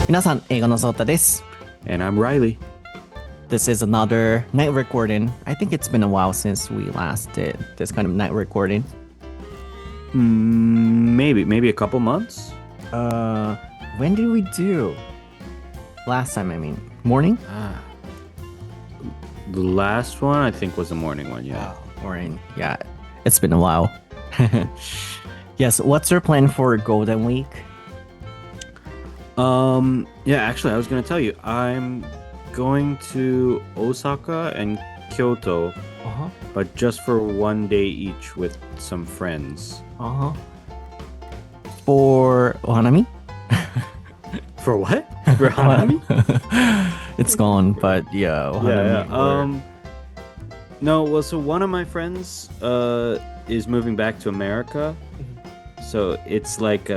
皆さん、英語のそーたです。And I'm Riley. This is another night recording. I think it's been a while since we last did this kind of night recording. Maybe a couple months. When did we do? Last time, I mean. Morning? The last one I think was the morning one, yeah. Morning. Yeah, it's been a while. Yes, what's your plan for Golden Week? Yeah, actually, I was going to tell you, I'm going to Osaka and Kyoto, but just for one day each with some friends. For Ohanami? For what? For Hanami? It's gone, but yeah. Yeah. No, well, so one of my friends is moving back to America, so it's like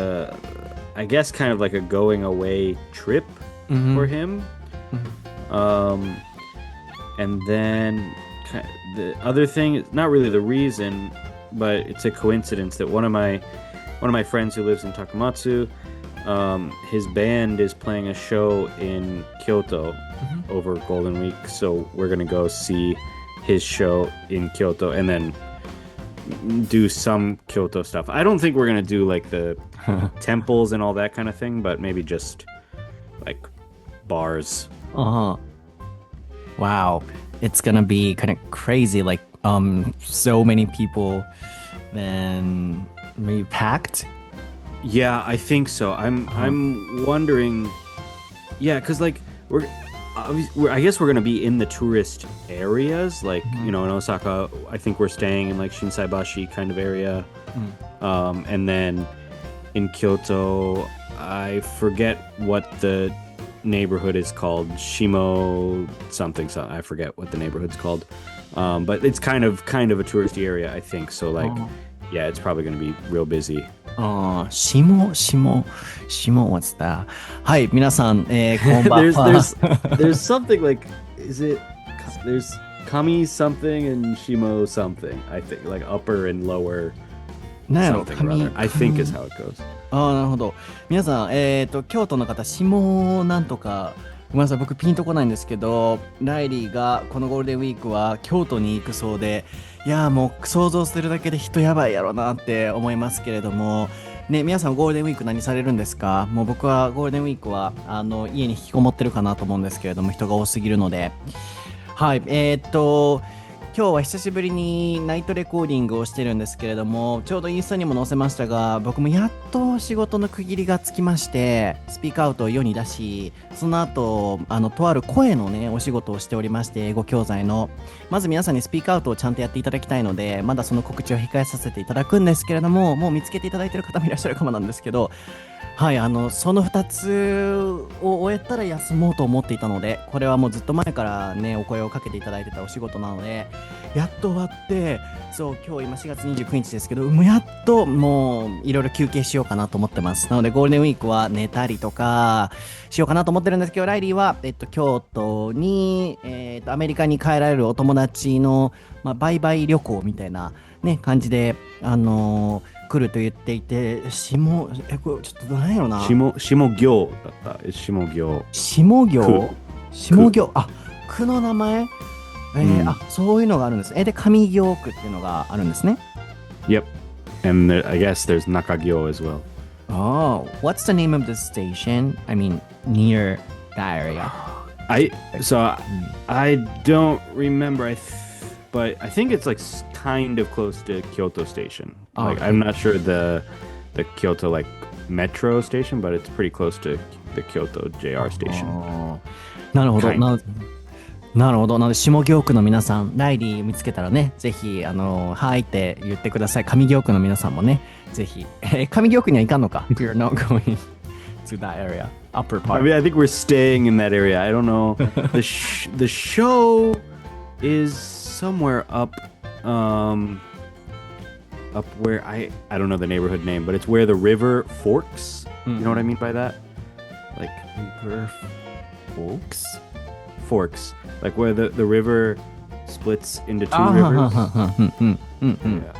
I guess kind of like a going away trip for him. And then the other thing, not really the reason, but it's a coincidence that one of my friends who lives in Takamatsu, his band is playing a show in Kyoto over Golden Week, so we're gonna go see his show in Kyoto and then do some Kyoto stuff. I don't think we're gonna do like the temples and all that kind of thing, but maybe just like bars. Wow, it's gonna be kind of crazy, like so many people, then maybe packed. Yeah, I think so. I'm wondering. Yeah, because like I guess we're gonna be in the tourist areas, like in Osaka. I think we're staying in like Shinsaibashi kind of area, and then in Kyoto, I forget what the neighborhood is called. Shimo something. I forget what the neighborhood's called, but it's kind of a touristy area, I think. So like, yeah, it's probably gonna be real busy. Shimo, what's that? はい、皆さん、こんばんは。there's something like, there's Kami something and Shimo something, I think, like upper and lower something rather. I think is how it goes. なるほど。皆さん、京都の方、下なんとか、ごめんなさい、僕ピンとこないんですけど、ライリーがこのゴールデンウィークは京都に行くそうで、いやーもう想像するだけで人やばいやろなって思いますけれども、ね、皆さんゴールデンウィーク何されるんですか？もう僕はゴールデンウィークは家に引きこもってるかなと思うんですけれども、人が多すぎるので。はい、今日は久しぶりにナイトレコーディングをしてるんですけれども、ちょうどインスタにも載せましたが、僕もやっと仕事の区切りがつきまして、スピークアウトを世に出し、その後とある声のねお仕事をしておりまして、英語教材のまず皆さんにスピークアウトをちゃんとやっていただきたいので、まだその告知を控えさせていただくんですけれども、もう見つけていただいている方もいらっしゃるかもなんですけど、はい、その2つを終えたら休もうと思っていたので、これはもうずっと前からねお声をかけていただいてたお仕事なので、やっと終わって、そう今日今4月29日ですけど、もうやっともういろいろ休憩しようかなと思ってます。なのでゴールデンウィークは寝たりとかしようかなと思ってるんですけど、ライリーは京都にアメリカに帰られるお友達の売買旅行みたいなね感じで来ると言っていて、これちょっと何やろな。下行だった。下行。下行。あ、区の名前？そういうのがあるんです。で、上行区っていうのがあるんですね。Yep. And I guess there's Nakagyo as well. Oh, what's the name of the station? I mean, near that area. I don't remember. But I think it's like kind of close to Kyoto Station. Like I'm not sure the Kyoto like metro station, but it's pretty close to the Kyoto JR station. なるほど。なるほど。なので下京区の皆さん、ライリー見つけたらね、ぜひはいって言ってください。上京区の皆さんもね、ぜひ。上京区には行かんのか？ We're not going to that area. Upper part. I mean, I think we're staying in that area. I don't know. The show is somewhere up where I don't know the neighborhood name, but it's where the river forks. You know what I mean by that? Like river forks, like where the river splits into two rivers. Yeah.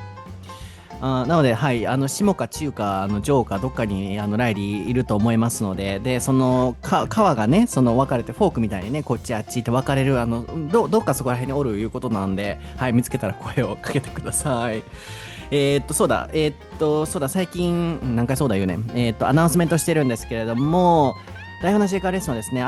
なので、はい、下か中か、上かどっかに、ライリーいると思いますので、で、川がね、分かれて、フォークみたいにね、こっちあっちって分かれる、どっかそこら辺におるいうことなんで、はい、見つけたら声をかけてください。そうだ、最近、何回そうだ言うね。アナウンスメントしてるんですけれども、台本なし英会話レッスンはですね、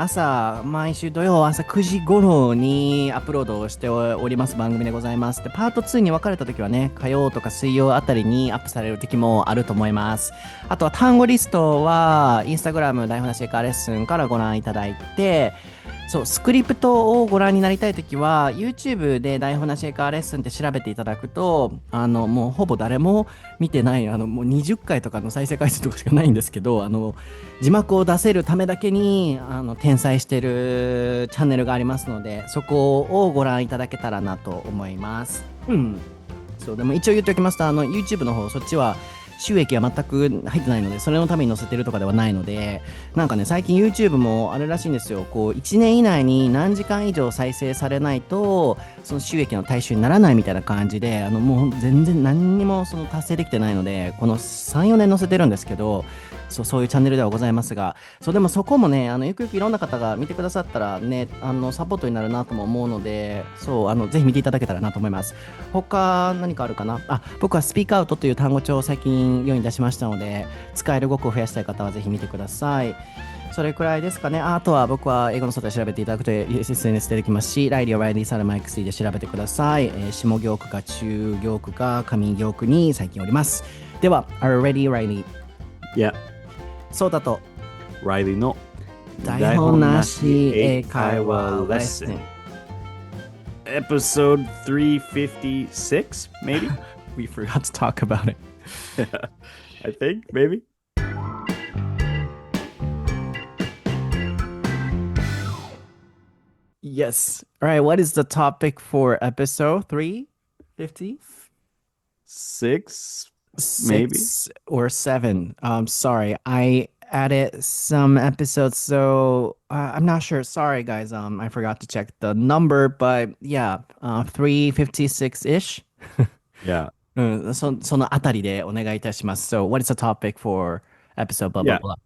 毎週土曜朝9時頃にアップロードをしております番組でございます。で、パート2に分かれた時はね、火曜とか水曜あたりにアップされる時もあると思います。あとは単語リストは、インスタグラム台本なし英会話レッスンからご覧いただいて、そう、スクリプトをご覧になりたいときは、YouTube で台本なし英会話レッスンって調べていただくと、もうほぼ誰も見てない、もう20回とかの再生回数とかしかないんですけど、字幕を出せるためだけに、転載してるチャンネルがありますので、そこをご覧いただけたらなと思います。うん。そう、でも一応言っておきますと、YouTube の方、そっちは、収益は全く入ってないので、それのために載せてるとかではないので、なんかね、最近 YouTube もあるらしいんですよ。こう、1年以内に何時間以上再生されないと、その収益の対象にならないみたいな感じで、もう全然何にもその達成できてないので、この3、4年載せてるんですけど、そういうチャンネルではございますが、でもそこもね、ゆくゆくいろんな方が見てくださったらね、サポートになるなとも思うので、ぜひ見ていただけたらなと思います。他何かあるかなあ、僕はスピークアウトという単語帳を最近世に出しましたので、使える語句を増やしたい方はぜひ見てください。それくらいですかね。あとは僕は英語の外で調べていただくと SNS 出てきますし、ライリー・オライリー・サルマイクスで調べてください。下行句か中行句か上行句に最近おります。では、Are you ready, Riley? Yeah. そうだと。Riley の台本なし英会話レッスン。Episode 356, maybe? We forgot to talk about it. I think, maybe. Yes. All right. What is the topic for episode 350? 6, maybe. 6 or 7. Sorry. I added some episodes, so I'm not sure. Sorry, guys. I forgot to check the number, but yeah, 356-ish. Yeah. そのあたりでお願いいたします。So, what is the topic for episode blah blah Yeah. blah?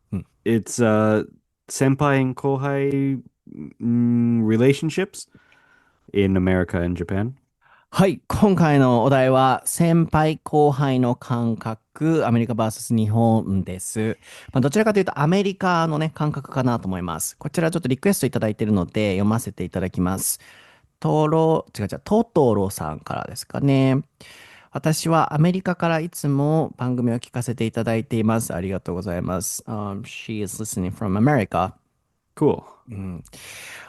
It's senpai and kohai relationships in America and Japan. はい、今回のお題は先輩後輩の感覚、アメリカ vs 日本です。どちらかというとアメリカのね、感覚かなと思います。こちらちょっとリクエストいただいているので読ませていただきます。トトロさんからですかね。私はアメリカからいつも番組を聞かせていただいています。ありがとうございます。She is listening from America. Cool.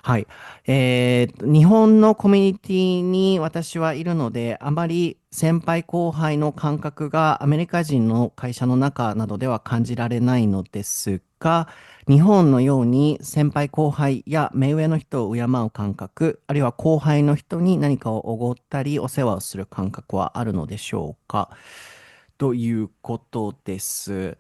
はい。日本のコミュニティに私はいるので、あまり先輩後輩の感覚がアメリカ人の会社の中などでは感じられないのですが、日本のように先輩後輩や目上の人を敬う感覚、あるいは後輩の人に何かをおごったりお世話をする感覚はあるのでしょうかということです。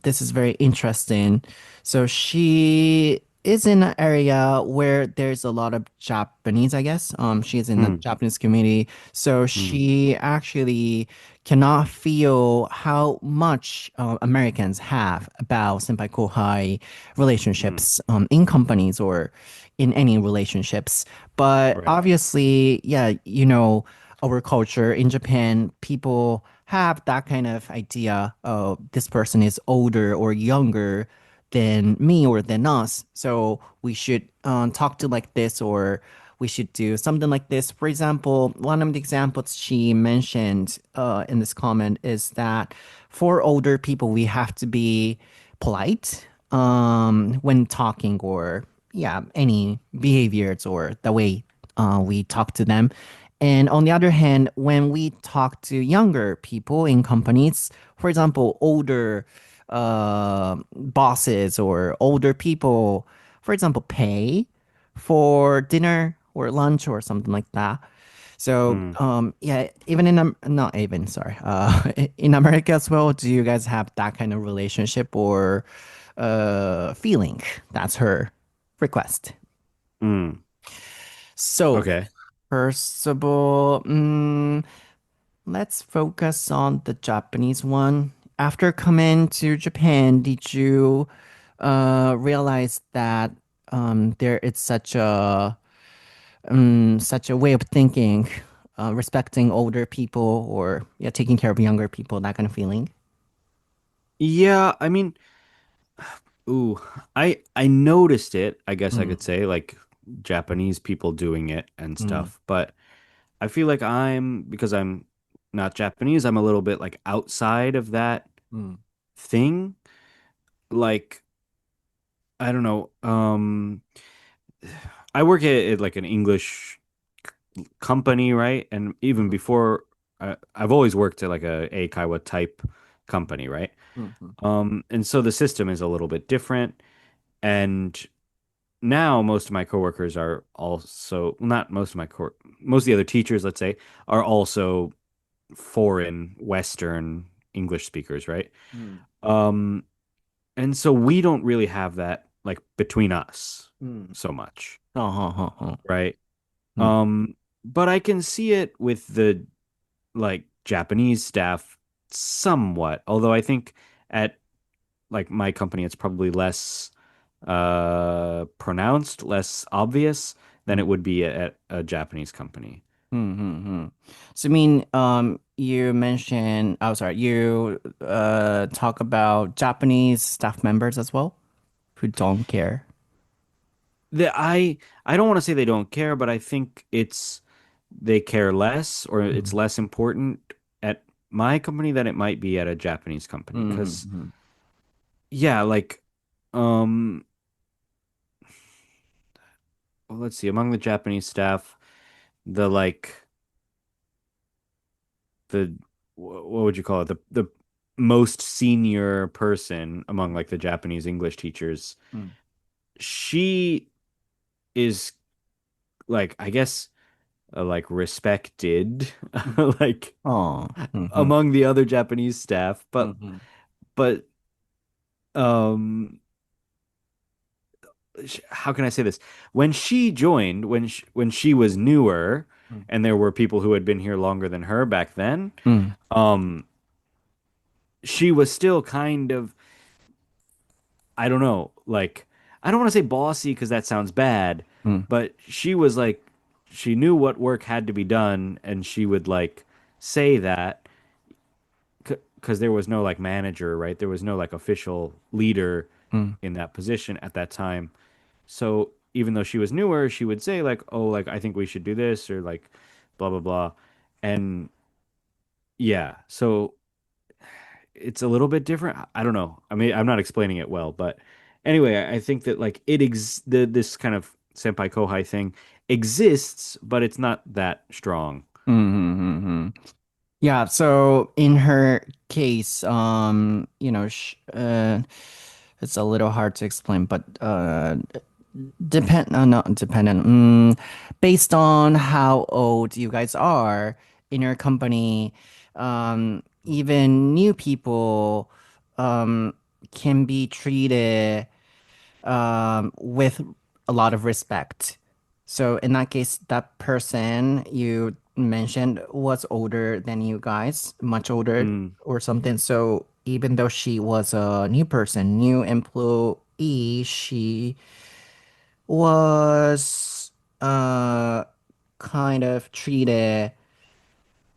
This is very interesting. So she is in an area where there's a lot of Japanese, I guess. She is in the Japanese community. So she actually cannot feel how much Americans have about senpai kohai relationships in companies or in any relationships. But Right. obviously, yeah, our culture in Japan, people have that kind of idea of this person is older or younger than me or than us. So we should talk to like this or we should do something like this. For example, one of the examples she mentioned in this comment is that for older people, we have to be polite when talking or yeah, any behaviors or the way we talk to them. And on the other hand, when we talk to younger people in companies, for example, older bosses or older people, for example, pay for dinner or lunch or something like that. So, yeah, even not even, sorry, in America as well, do you guys have that kind of relationship or feeling? That's her request. Mm. So, Okay. first of all, let's focus on the Japanese one. After coming to Japan, did you realize that there is such a way of thinking, respecting older people or yeah, taking care of younger people, that kind of feeling? Yeah, I mean, ooh, I noticed it, I guess I Mm, could say, like Japanese people doing it and mm, stuff, but I feel like because I'm not Japanese, I'm a little bit like outside of that mm, thing. Like, I don't know. I work at like an English company, right? And even before, I've always worked at like a Eikaiwa type company, right? mm, mm, And so the system is a little bit different. And now most of my coworkers are also, not most of most of the other teachers, let's say, are also foreign Western English speakers, right? mm, Um, and so we don't really have that like between us mm. so much, Oh, right? mm, But I can see it with the like Japanese staff somewhat, although I think at like my company it's probably less pronounced, less obvious than it mm, would be at a Japanese company. mm, mm, mm. So, I mean, you mentioned, oh, sorry, you talk about Japanese staff members as well who don't care. The I don't want to say they don't care, but I think it's they care less or it's Mm, less important at my company than it might be at a Japanese company. Because mm, yeah, like um well, let's see, among the Japanese staff, the like the what would you call it? The most senior person among like the Japanese English teachers, mm, she is like I guess like respected mm. like Oh, mm-hmm, among the other Japanese staff, mm-hmm, but um how can I say this? When she joined, when she was newer, mm, and there were people who had been here longer than her back then, mm, um, she was still kind of, I don't know, like I don't want to say bossy because that sounds bad, mm, but she was like, she knew what work had to be done, and she would like say that because there was no like manager, right? There was no like official leader mm, in that position at that time. So even though she was newer, she would say like, "Oh, like I think we should do this," or like, blah blah blah, and yeah. So it's a little bit different. I don't know. I mean, I'm not explaining it well, but anyway, I think that like this kind of senpai kohai thing exists, but it's not that strong. mm-hmm. Yeah, so in her case, it's a little hard to explain, but not dependent. Based on how old you guys are in your company, even new people can be treated with a lot of respect. So in that case, that person you mentioned was older than you guys, much older Mm, or something. So even though she was a new person, new employee, she was kind of treated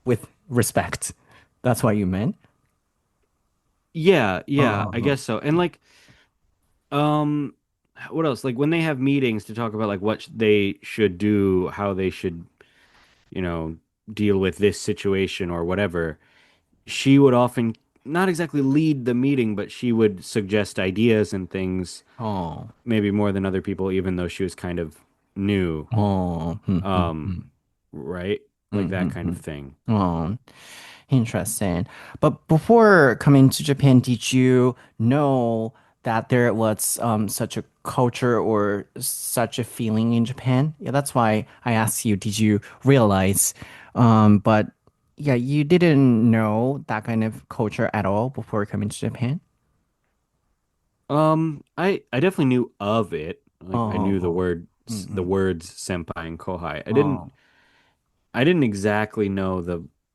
with respect. That's what you meant? yeah, yeah, I Uh-huh. guess so. And like, um, what else? Like when they have meetings to talk about like what they should do, how they should you know, deal with this situation or whatever, she would often not exactly lead the meeting, but she would suggest ideas and things, Oh. maybe more than other people, even though she was kind of new. Oh. Um, right? Like that kind of thing. Oh. Interesting. But before coming to Japan, did you know that there was such a culture or such a feeling in Japan? Yeah, that's why I asked you, did you realize? But yeah, you didn't know that kind of culture at all before coming to Japan? I definitely knew of it. Like I knew Oh, the mm-hmm. words senpai and kohai. Oh, I didn't exactly know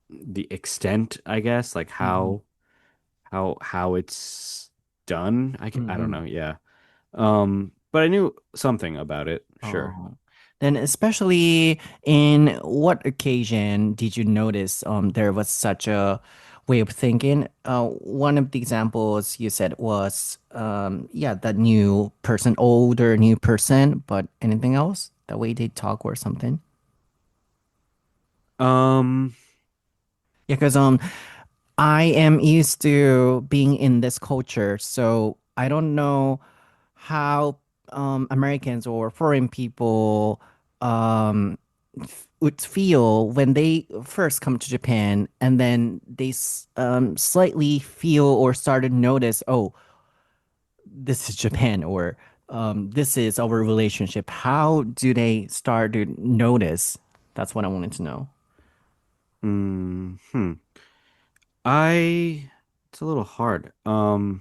the extent, I guess, like うんうん。how it's done. I don't うんうん。know. Yeah. But I knew something about it. Sure. Oh. Then, especially in what occasion did you notice there was such a way of thinking? One of the examples you said was, yeah, that new person, older new person, but anything else? The way they talk or something? Um, Yeah, because I am used to being in this culture, so I don't know how Americans or foreign people would feel when they first come to Japan, and then they slightly feel or start to notice, oh, this is Japan, or this is our relationship. How do they start to notice? That's what I wanted to know. hmm. I it's a little hard. I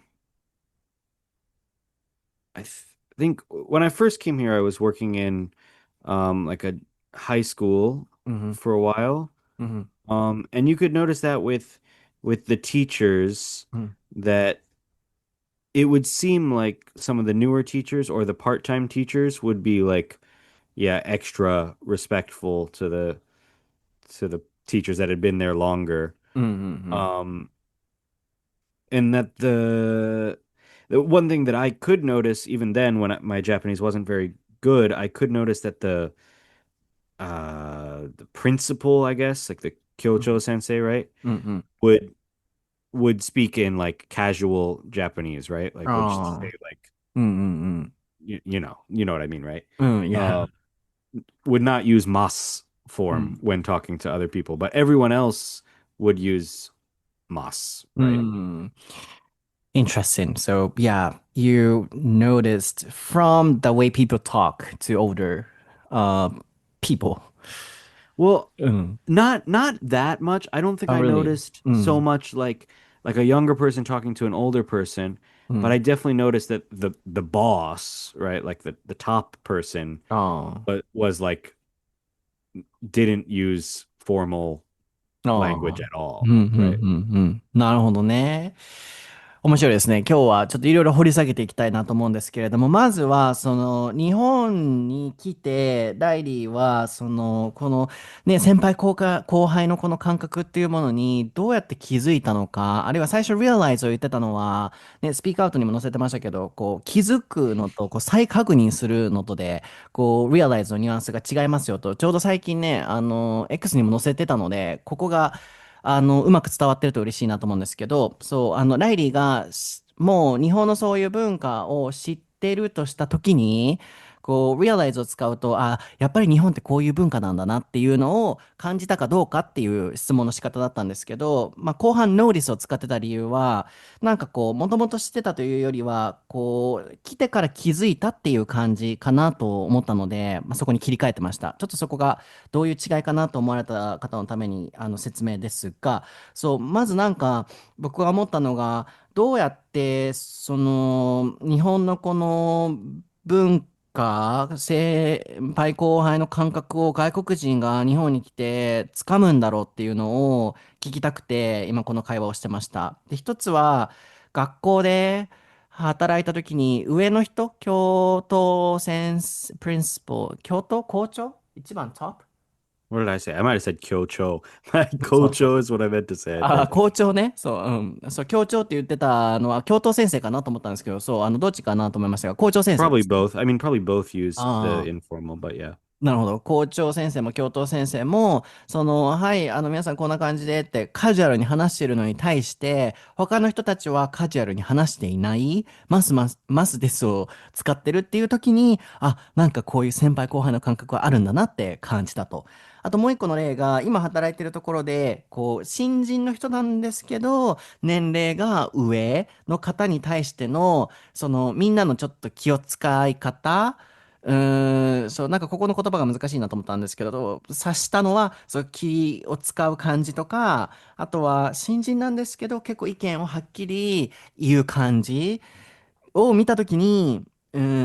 th think when I first came here, I was working in like a high school Mm-hmm. for a while. Mm-hmm. And you could notice that with the teachers that it would seem like some of the newer teachers or the part-time teachers would be like, yeah, extra respectful to the teachers that had been there longer. Mm-hmm. Um, and that the one thing that I could notice even then when my Japanese wasn't very good, I could notice that the principal, I guess, like the Kyocho sensei, right, Mm-hmm. would would speak in like casual Japanese, right? Like would just say Oh. like Mm-hmm. you know what I mean, right? Yeah. Uh, would not use mas form Mm. when talking to other people, but everyone else would use mas, right? Mm. Interesting. So, yeah, you noticed from the way people talk to older uh people. Well, Mm. not that much. I don't think Oh, I really? noticed so Mm. much like a younger person talking to an older person, but Mm. I definitely noticed that the boss, right, like the top person, Oh. was like didn't use formal あ language あ。at うん、all, うん、right? うん、うん。なるほどね。面白いですね。今日はちょっといろいろ掘り下げていきたいなと思うんですけれども、まずは、日本に来て、ライリーは、この、ね、先輩後輩のこの感覚っていうものに、どうやって気づいたのか、あるいは最初、realize を言ってたのは、ね、スピークアウトにも載せてましたけど、こう、気づくのと、こう、再確認するのとで、こう、realize のニュアンスが違いますよと、ちょうど最近ね、X にも載せてたので、ここが、うまく伝わってると嬉しいなと思うんですけど、そう、ライリーがもう日本のそういう文化を知ってるとしたときに、こう、realize を使うと、あ、やっぱり日本ってこういう文化なんだなっていうのを感じたかどうかっていう質問の仕方だったんですけど、まあ、後半 notice を使ってた理由は、なんかこう、もともと知ってたというよりは、こう、来てから気づいたっていう感じかなと思ったので、まあ、そこに切り替えてました。ちょっとそこがどういう違いかなと思われた方のために説明ですが、そう、まずなんか僕が思ったのが、どうやって日本のこの文化、先輩後輩の感覚を外国人が日本に来て掴むんだろうっていうのを聞きたくて、今この会話をしてました。で、一つは、学校で働いた時に上の人、教頭先生、プリンシパル、教頭校長一番トップ。 What did I say? I might have said kyocho. My そうそう。 kocho is what I meant to say, I あ、think. 校長ね。そう、うん。そう、校長って言ってたのは、教頭先生かなと思ったんですけど、そう、どっちかなと思いましたが、校長先生で Probably すね。both. I mean, probably both use the ああ。informal, but yeah. なるほど。校長先生も教頭先生も、はい、皆さんこんな感じでってカジュアルに話しているのに対して、他の人たちはカジュアルに話していない、マスですを使ってるっていう時に、あ、なんかこういう先輩後輩の感覚はあるんだなって感じたと。あともう一個の例が、今働いてるところで、こう、新人の人なんですけど、年齢が上の方に対しての、みんなのちょっと気を使い方、そう、なんかここの言葉が難しいなと思ったんですけど、察したのは、そう、気を使う感じとか、あとは、新人なんですけど、結構意見をはっきり言う感じを見たときに、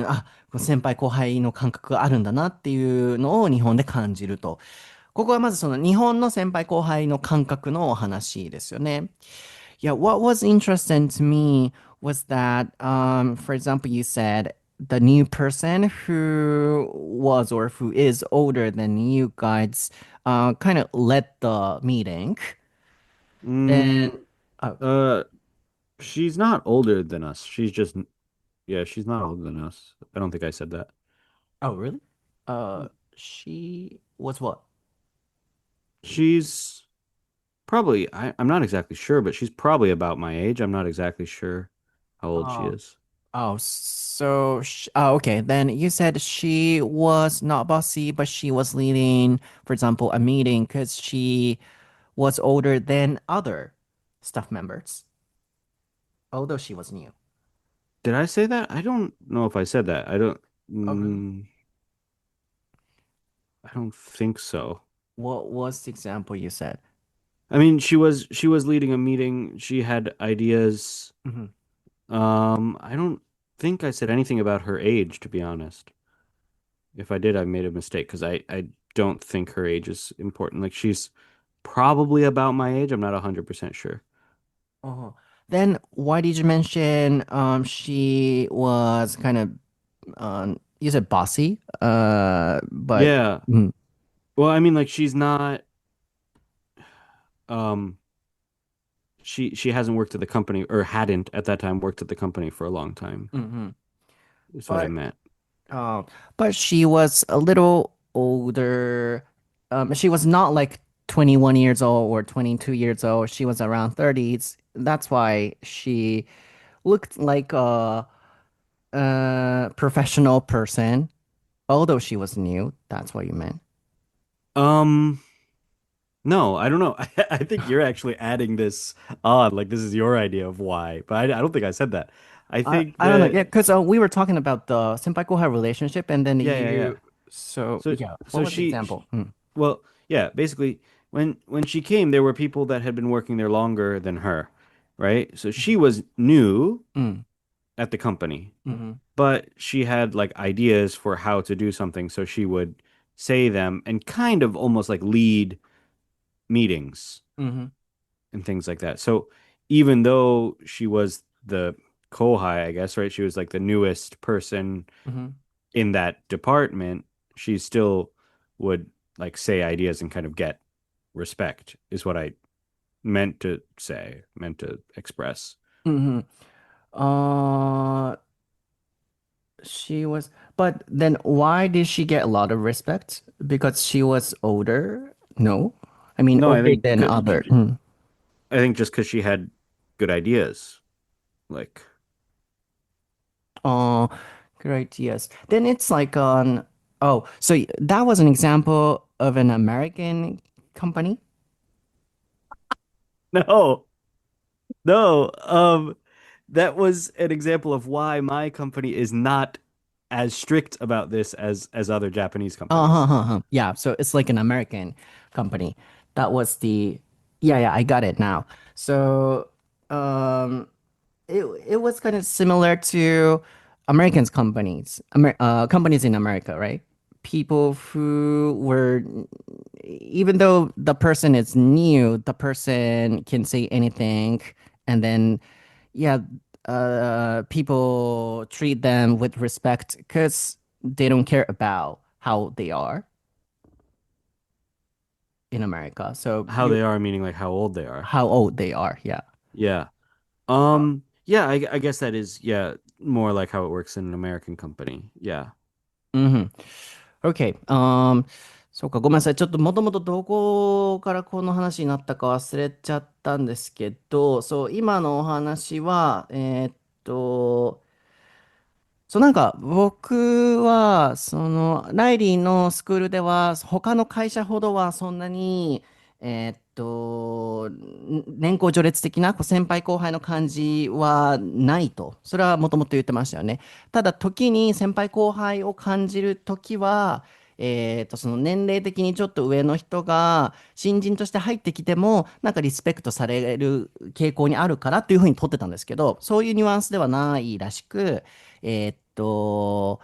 あ、先輩後輩の感覚があるんだなっていうのを日本で感じると。ここはまずその日本の先輩後輩の感覚のお話ですよね。Yeah, what was interesting to me was that, for example, you said the new person who was or who is older than you guys kind of led the meeting. Mm, And, oh, uh, she's not older than us. She's just, yeah, she's not older than us. I don't think I said that. oh, really? She was what? She's probably, I'm not exactly sure, but she's probably about my age. I'm not exactly sure how old she Oh, is. oh, so, okay. Then you said she was not bossy, but she was leading, for example, a meeting because she was older than other staff members, although she was new. Did I say that? I don't know if I said that. Oh, really? I don't think so. What was the example you said? I mean, she was leading a meeting. She had ideas. Hmm. I don't think I said anything about her age, to be honest. If I did, I made a mistake because I don't think her age is important. Like she's probably about my age. I'm not 100% sure. Uh-huh. Then why did you mention she was kind of you said bossy? But Yeah. mhm, Well, I mean, like she's not um she hasn't worked at the company or hadn't at that time worked at the company for a long time. mhm. Is what I But meant. uh, but she was a little older. She was not like 21 years old or 22 years old. She was around 30s. That's why she looked like a professional person, although she was new. That's what you meant. Um, no, I don't know. I think you're actually adding this on, like this is your idea of why, but I don't think I said that. I think I don't know. that Yeah, because we were talking about the senpai kohai relationship, and then yeah, yeah, yeah. you. So So yeah, what so was the example? Mm. well, yeah, basically when she came, there were people that had been working there longer than her, right? So she was new Mm. at the company, Mm-hmm. but she had like ideas for how to do something, so she would say them and kind of almost like lead meetings Mm-hmm. and things like that. So even though she was the kohai, I guess, right? She was like the newest person Mm-hmm. in that department, she still would like say ideas and kind of get respect, is what I meant to say, meant to express. Mm-hmm. Uh, she was, but then why did she get a lot of respect? Because she was older? No. I mean, No, older than other. Mm. I think just because she had good ideas, like Oh, great. Yes. Then it's like on, oh, so that was an example of an American company? no, no. That was an example of why my company is not as strict about this as other Japanese companies. Yeah, so it's like an American company. That was the, yeah, yeah, I got it now. So, um, it was kind of similar to Americans companies in America, right? People who were, even though the person is new, the person can say anything, and then yeah, people treat them with respect because they don't care about how they are in America. So How you, they are, meaning like how old they are. how old they are, yeah. Yeah. Yeah, I guess that is, yeah, more like how it works in an American company. Yeah. Mm-hmm. OK。そうか、ごめんなさい。ちょっともともとどこからこの話になったか忘れちゃったんですけど、そう、今のお話は、と、そう、なんか僕は、ライリーのスクールでは、他の会社ほどはそんなに、年功序列的なこう先輩後輩の感じはないと。それはもともと言ってましたよね。ただ、時に先輩後輩を感じる時は、その年齢的にちょっと上の人が新人として入ってきても、なんかリスペクトされる傾向にあるからっていうふうに取ってたんですけど、そういうニュアンスではないらしく、えーっと、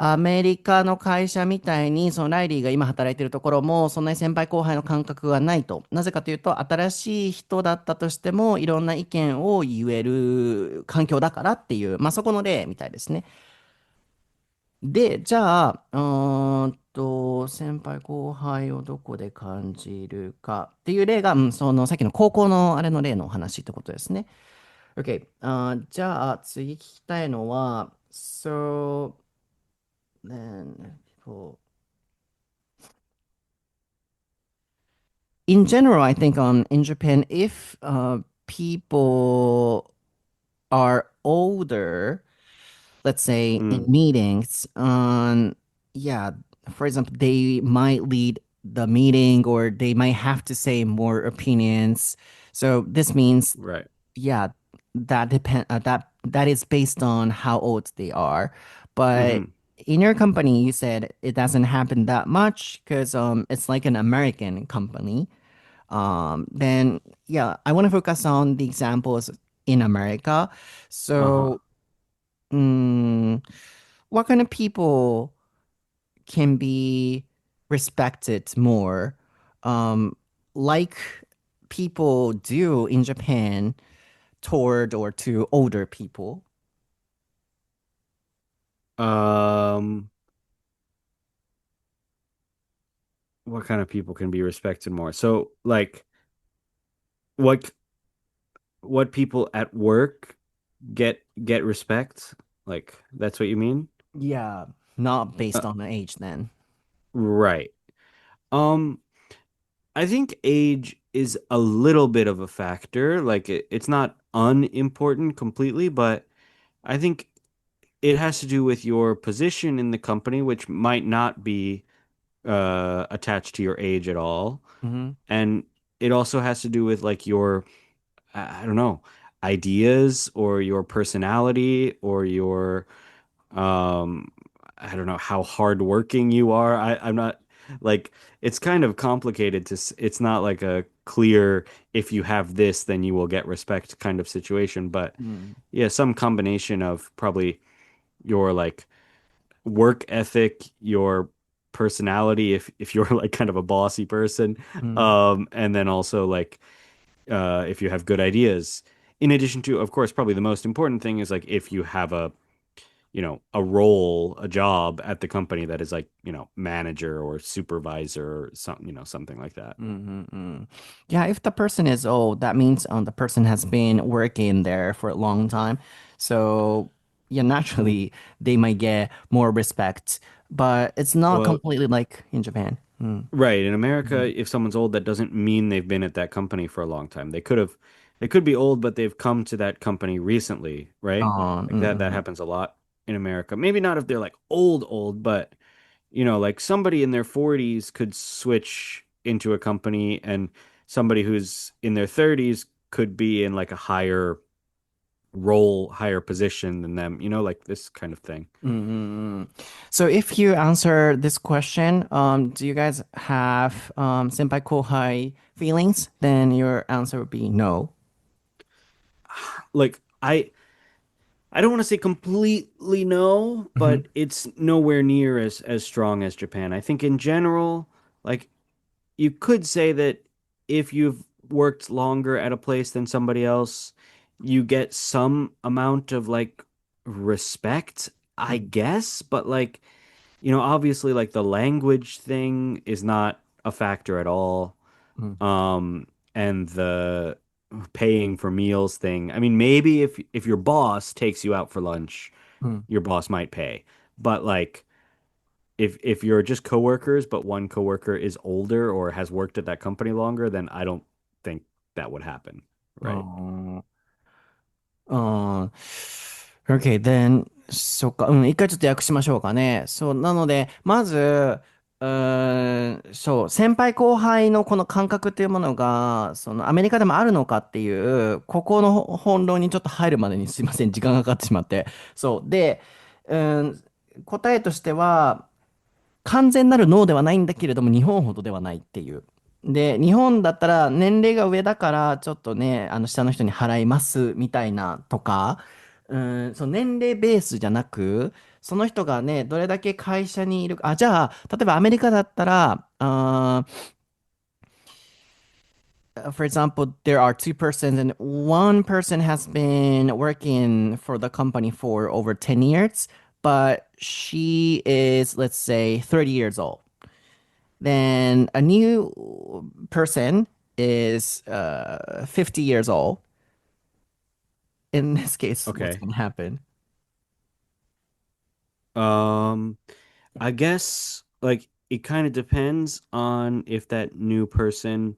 アメリカの会社みたいに、そのライリーが今働いているところも、そんなに先輩後輩の感覚がないと。なぜかというと、新しい人だったとしても、いろんな意見を言える環境だからっていう、まあそこの例みたいですね。で、じゃあ、先輩後輩をどこで感じるかっていう例が、そのさっきの高校のあれの例のお話ってことですね。OK。じゃあ、次聞きたいのは、then, people, in general, I think in Japan, if people are older, let's say in うん。meetings, yeah, for example, they might lead the meeting or they might have to say more opinions. So this means, Right. yeah, that is based on how old they are. But うん。in your company, you said it doesn't happen that much because it's like an American company. Then yeah, I want to focus on the examples in America. あは。So, mm, what kind of people can be respected more, um, like people do in Japan toward or to older people? Um, what kind of people can be respected more? So, like, what what people at work get respect? Like, that's what you mean? Yeah, not Uh, based on the age then. right. Um, I think age is a little bit of a factor. Like, it's not unimportant completely, but I think it has to do with your position in the company, which might not be attached to your age at all. Hmm. And it also has to do with like your, I don't know, ideas or your personality or your, um, I don't know how hardworking you are. I'm not like, it's kind of complicated it's not like a clear, if you have this, then you will get respect kind of situation. But Mm, yeah, some combination of probably your like work ethic, your personality, if you're like kind of a bossy person, mm, and then also like if you have good ideas. In addition to, of course, probably the most important thing is like if you have a role, a job at the company that is like, manager or supervisor or something like that. mm. Yeah, if the person is old, that means the person has been working there for a long time. So, yeah, naturally, they might get more respect, but it's not Well, completely like in Japan. Mm. right. In America, Mm. if someone's old, that doesn't mean they've been at that company for a long time. They could be old, but they've come to that company recently, right? Like that Mm, happens a lot in America. Maybe not if they're like old, but like somebody in their 40s could switch into a company and somebody who's in their 30s could be in like a higher role, higher position than them, like this kind of thing. mm. So if you answer this question, do you guys have senpai kohai feelings? Then your answer would be no. Like I don't want to say completely no, Hmm. but it's nowhere near as strong as Japan. I think in general, like you could say that if you've worked longer at a place than somebody else, you get some amount of like respect, I guess, but like, obviously like the language thing is not a factor at all. Mm, And the paying for meals thing. I mean, maybe if your boss takes you out for lunch, mm. your boss might pay. But like if you're just coworkers, but one coworker is older or has worked at that company longer, then I don't think that would happen, right? Oh. うん。Okay, then, そっか。一回ちょっと訳しましょうかね。そう、なので、まず、そう、先輩後輩のこの感覚っていうものが、そのアメリカでもあるのかっていう、ここの本論にちょっと入るまでにすいません、時間がかかってしまって。そう。で、うん、答えとしては、完全なるノーではないんだけれども、日本ほどではないっていう。で、日本だったら年齢が上だから、ちょっとね、下の人に払いますみたいなとか、その年齢ベースじゃなく、その人がね、どれだけ会社にいるか、じゃあ、例えばアメリカだったら、for example, there are two persons, and one person has been working for the company for over 10 years, but she is, let's say, 30 years old. Then a new person is 50 years old. In this case, what's Okay. going to happen? Um, I guess like it kind of depends on if that new person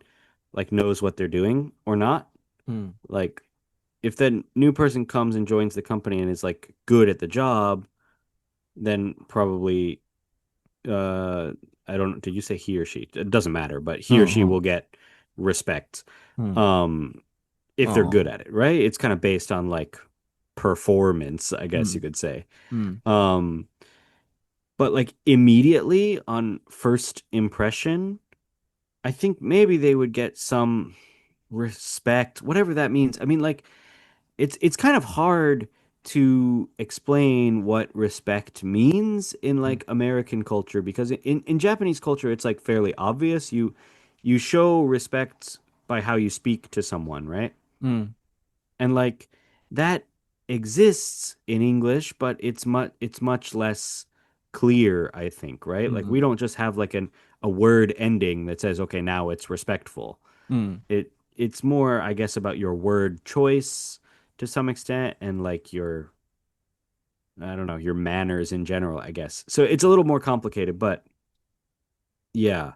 like knows what they're doing or not. Hmm. Like if that new person comes and joins the company and is like good at the job, then probably I don't did you say he or she? It doesn't matter, but he or she Hmm. will get respect Hmm. um if they're Oh. good at it, right? It's kind of based on like performance, I guess Hmm. you could say. Hmm. Um but like immediately on first impression, I think maybe they would get some respect, whatever that means. I mean, like it's kind of hard to explain what respect means in Hmm. like American culture because in Japanese culture it's like fairly obvious. You show respect by how you speak to someone, right? Hmm. And like that exists in English, but it's much less clear, I think, right? Like Hmm. we don't just have like a word ending that says, okay, now it's respectful. Hmm. It's more, I guess, about your word choice to some extent and like your I don't know, your manners in general, I guess. So it's a little more complicated, but yeah,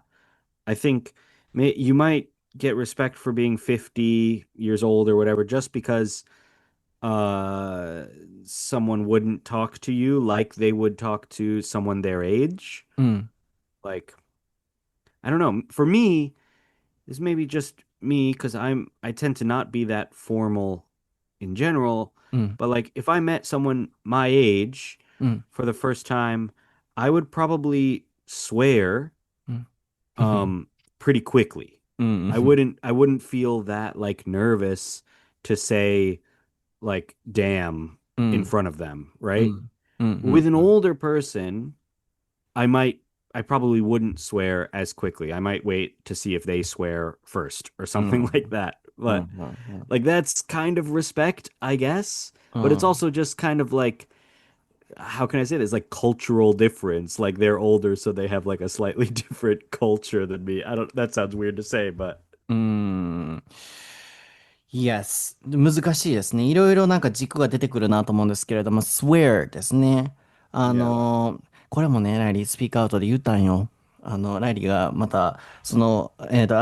I think you might get respect for being 50 years old or whatever just because uh someone wouldn't talk to you like they would talk to someone their age. Hmm. Like, I don't know. For me, this may be just me because I tend to not be that formal in general, Hmm. but like if I met someone my age Hmm. for the first time, I would probably swear Hmm. Hmm. um pretty quickly. Hmm. I wouldn't feel that like nervous to say like damn in Hmm. front of them, right? Hmm. Hmm. With an older person, I might I probably wouldn't swear as quickly. I might wait to see if they swear first or something like that. Hmm. But Hmm. like that's kind of respect, I guess. But it's Hmm. also just kind of like how can I say this? Like cultural difference. Like they're older, so they have like a slightly different culture than me. I don't that sounds weird to say, but Yes. 難しいですね。いろいろなんか軸が出てくるなと思うんですけれども、swear ですね。yeah. これもね、ライリースピークアウトで言ったんよ。ライリーがまた、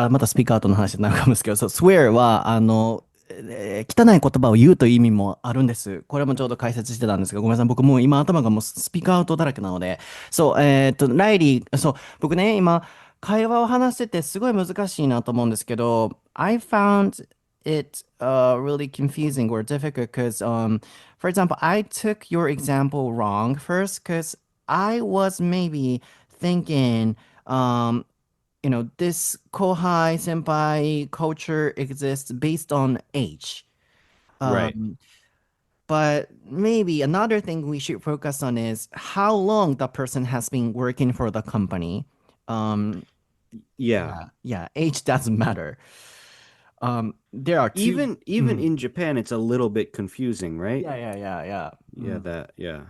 またスピークアウトの話になるかもですけど、そう、swear は、汚い言葉を言うという意味もあるんです。これもちょうど解説してたんですが、ごめんなさい。僕もう今頭がもうスピークアウトだらけなので、そう、ライリー、そう、僕ね、今、会話を話しててすごい難しいなと思うんですけど、I found it really confusing or difficult because, for example, I took your example wrong first because I was maybe thinking, um, this kohai senpai culture exists based on age. Right. Um, but maybe another thing we should focus on is how long the person has been working for the company. Um, Yeah. yeah, age doesn't matter. There are two. Even Mm. in Japan it's a little bit confusing, right? Yeah, yeah, yeah, yeah. Yeah, that yeah.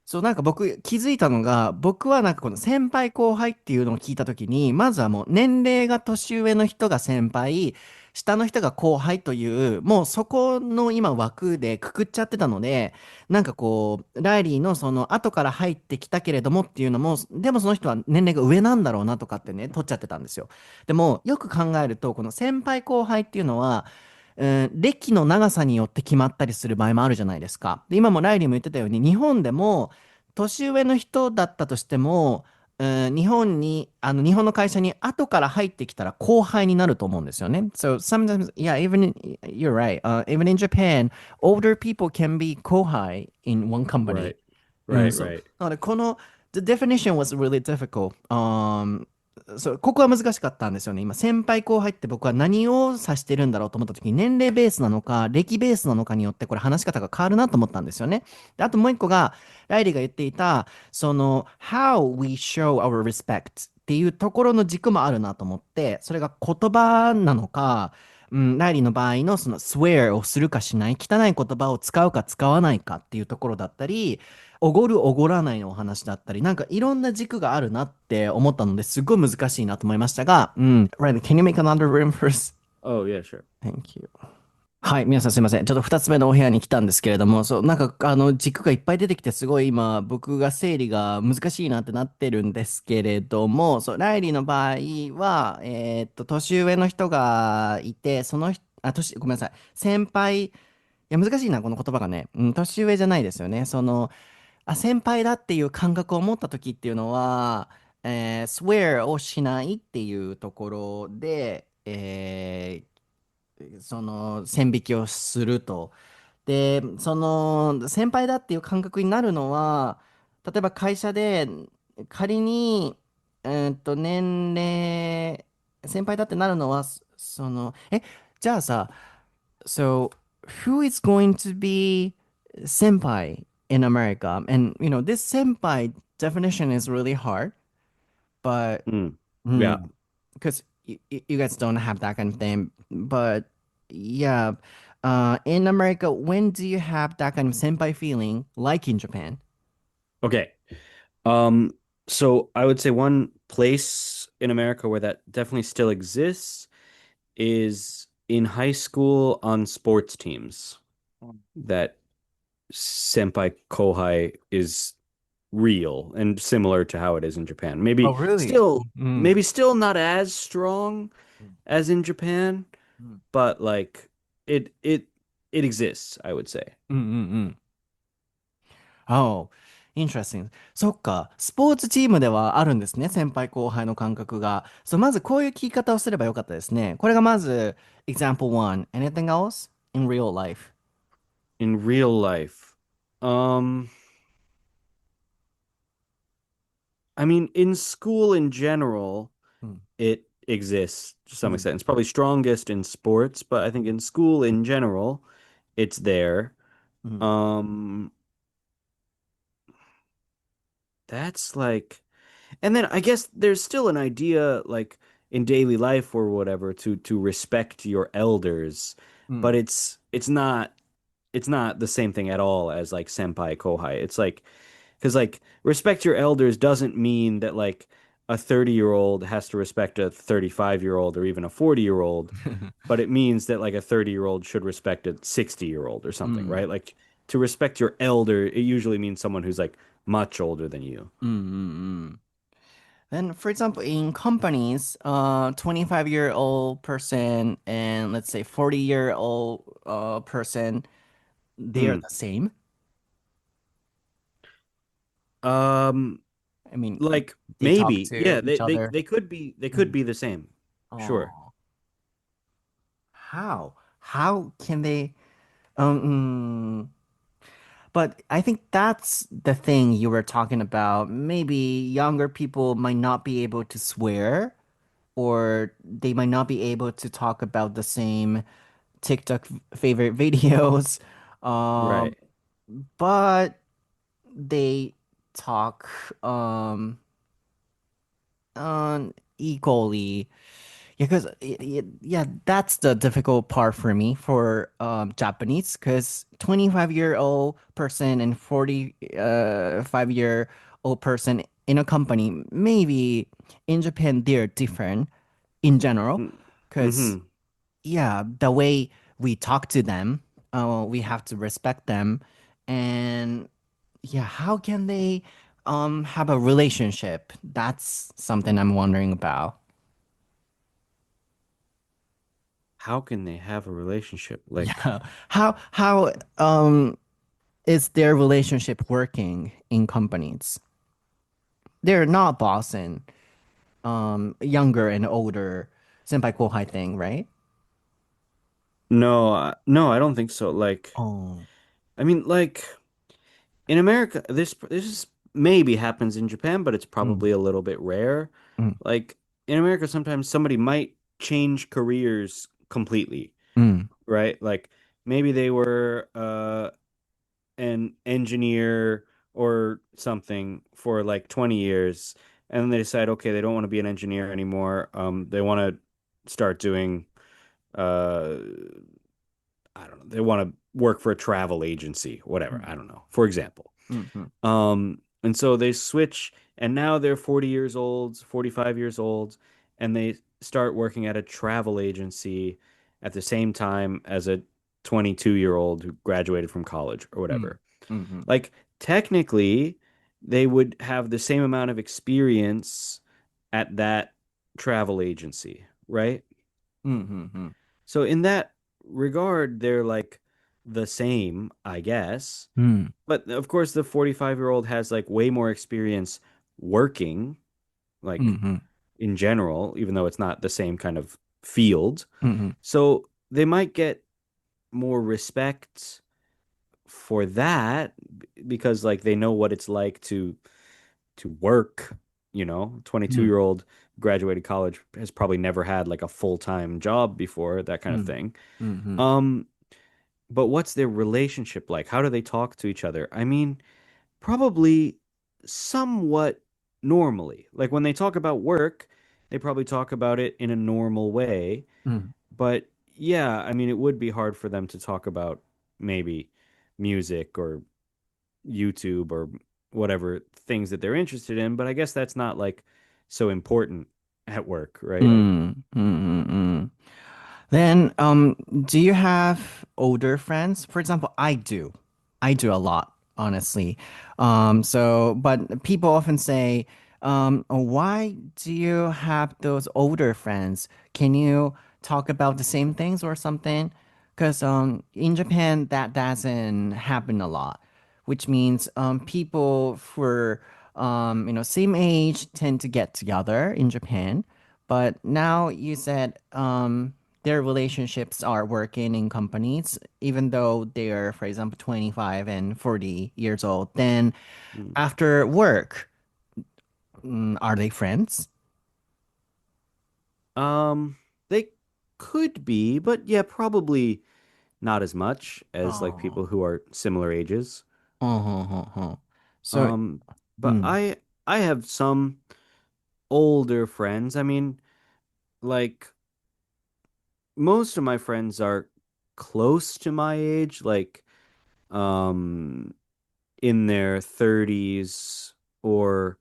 そう、なんか僕気づいたのが、僕はなんかこの先輩後輩っていうのを聞いたときに、まずはもう年齢が年上の人が先輩、下の人が後輩という、もうそこの今枠でくくっちゃってたので、なんかこう、ライリーのその後から入ってきたけれどもっていうのも、でもその人は年齢が上なんだろうなとかってね、取っちゃってたんですよ。でも、よく考えると、この先輩後輩っていうのは、歴の長さによって決まったりする場合もあるじゃないですか。で、今もライリーも言ってたように、日本でも年上の人だったとしても、日本の会社に後から入ってきたら後輩になると思うんですよね。So sometimes, yeah, you're right. Even in Japan, older people can be 後輩 in one company. Right. Right, そう。right. なので、the definition was really difficult. そう、ここは難しかったんですよね。今、先輩後輩って僕は何を指してるんだろうと思った時に、年齢ベースなのか、歴ベースなのかによって、これ話し方が変わるなと思ったんですよね。で、あともう一個が、ライリーが言っていた、how we show our respect っていうところの軸もあるなと思って、それが言葉なのか、うん、ライリーの場合のその swear をするかしない、汚い言葉を使うか使わないかっていうところだったり、おごるおごらないのお話だったり、なんかいろんな軸があるなって思ったのですごい難しいなと思いましたが、うん。Right, can you make another room first? Oh, yeah, sure. Thank you. はい、皆さんすいません。ちょっと二つ目のお部屋に来たんですけれども、そう、なんか、軸がいっぱい出てきて、すごい今、僕が整理が難しいなってなってるんですけれども、そう、ライリーの場合は、年上の人がいて、その人、ごめんなさい。先輩、いや、難しいな、この言葉がね。うん、年上じゃないですよね。先輩だっていう感覚を持った時っていうのは、swear をしないっていうところで、線引きをすると。で、先輩だっていう感覚になるのは、例えば会社で仮に、年齢、先輩だってなるのは、じゃあさ、So, who is going to be senpai in America? And this senpai definition is really hard, but Mm. Yeah. because you guys don't have that kind of thing. But yeah, in America, when do you have that kind of senpai feeling, like in Japan? Okay. Um, so I would say one place in America where that definitely still exists is in high school on sports teams. That senpai kohai is real and similar to how it is in Japan. Oh, really? Mm, Maybe still not as strong mm, as in Japan, mm, but like it it it exists, I would say. Oh, interesting. そっか。スポーツチームではあるんですね。先輩後輩の感覚が。そう、まずこういう聞き方をすればよかったですね。これがまず、example one. Anything else in real life? In real life, um, I mean, in school in general, うん、it exists to う some ん、extent. It's probably strongest in sports, but I think in school in general, it's there. うん、Um, that's like, and then I guess there's still an idea like in daily life or whatever to respect your elders, うん。but it's not the same thing at all as like senpai kohai. It's like because like respect your elders doesn't mean that like a 30-year-old has to respect a 35-year-old or even a 40-year-old, but it means that like a 30-year-old should respect a 60-year-old or う something, ん、right? Like to respect your elder, it usually means someone who's like much older than you. うん、うん、うん。And for example, in companies, 25-year-old person and let's say 40-year-old person, they are Hmm. the same. Um, I mean, like they talk maybe, to yeah, each other. they could Mm. be the same. Sure. Oh, how? How can they? Um, but I think that's the thing you were talking about. Maybe younger people might not be able to swear, or they might not be able to talk about the same TikTok favorite videos. Um, Right. but they talk equally. Yeah, because yeah, that's the difficult part for me for Japanese because 25-year-old person and 45-year-old person in a company, maybe in Japan they're different in general because Mm-hmm. yeah, the way we talk to them, we have to respect them and yeah, how can they have a relationship? That's something I'm wondering about. How can they have a relationship? Like, Yeah. How is their relationship working in companies? They're not boss and younger and older senpai kohai thing, right? no, no, I don't think so. Like, Oh. I mean, like in America, this maybe happens in Japan, but it's Mm, probably a little bit rare. mm, Like in America, sometimes somebody might change careers completely, うん、right? Like maybe they were an engineer or something for like 20 years, and then they decide, okay, they don't want to be an engineer anymore. They want to start doing, uh, I don't know, they want to work for a travel agency, う whatever. ん、I don't know, for example. うん、うん、And so they switch, and now they're 40 years old, 45 years old, and they start working at a travel agency at the same time as a 22-year-old who graduated from college or うん、whatever. うん、うん、Like, technically, they would have the same amount of experience at that travel agency, right? うん、うん、うん、So, in that regard, they're like the same, I guess. うん、But of course, the 45-year-old has like way more experience working, うん、う like ん、in general, even though it's not the same kind of field. うん、So they might get more respect for that because like they know what it's like to work, うん、22-year-old graduated college has probably never had like a full-time job before, that kind う of ん、thing. うん、Um, but what's their relationship like? How do they talk to each other? I mean, probably somewhat normally. Like when they talk about work, they probably talk about it in a normal way. うん、But yeah, I mean, it would be hard for them to talk about maybe music or YouTube or whatever things that they're interested in. But I guess that's not like so important at work, う right? ん、うん、うん。Then, do you have older friends? For example, I do. I do a lot, honestly. But people often say, "Oh, why do you have those older friends? Can you talk about the same things or something?" Because in Japan, that doesn't happen a lot, which means people for same age tend to get together in Japan. But now you said their relationships are working in companies, even though they're, for example, 25 and 40 years old. Then Mm. after work, are they friends? Um, they could be, but yeah, probably not as much as like Oh, people who are similar ages. uh-huh. So, Um, but mm, I have some older friends. I mean, like most of my friends are close to my age, like um in their 30s or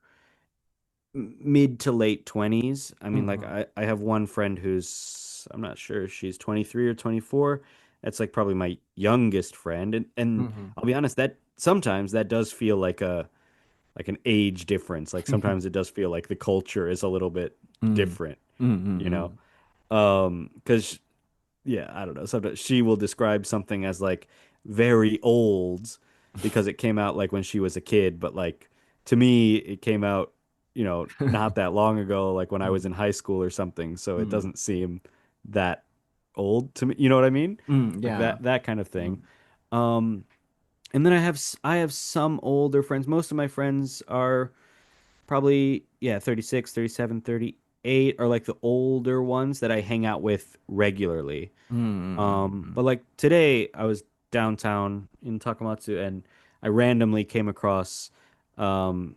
mid to late 20s. I mean, like mhm, I have one friend who's I'm not sure if she's 23 or 24. That's like probably my youngest friend and mhm, I'll be honest that sometimes that does feel like an age difference. Like sometimes it does feel like the culture is a little bit mm, different, mm, you know. mm, Because yeah, I don't know. Sometimes she will describe something as like very old because it came out like when she was a kid, but like to me it came out, not that long ago, like when I was mm, in high school or something. So it mm, doesn't seem that old to me. You know what I mean? Like yeah. that kind of thing. Mm, Um, and then I have some older friends. Most of my friends are probably, yeah, 36, 37, 38 are like the older ones that I hang out with regularly. mm, But like today, I was downtown in Takamatsu and I randomly came across um,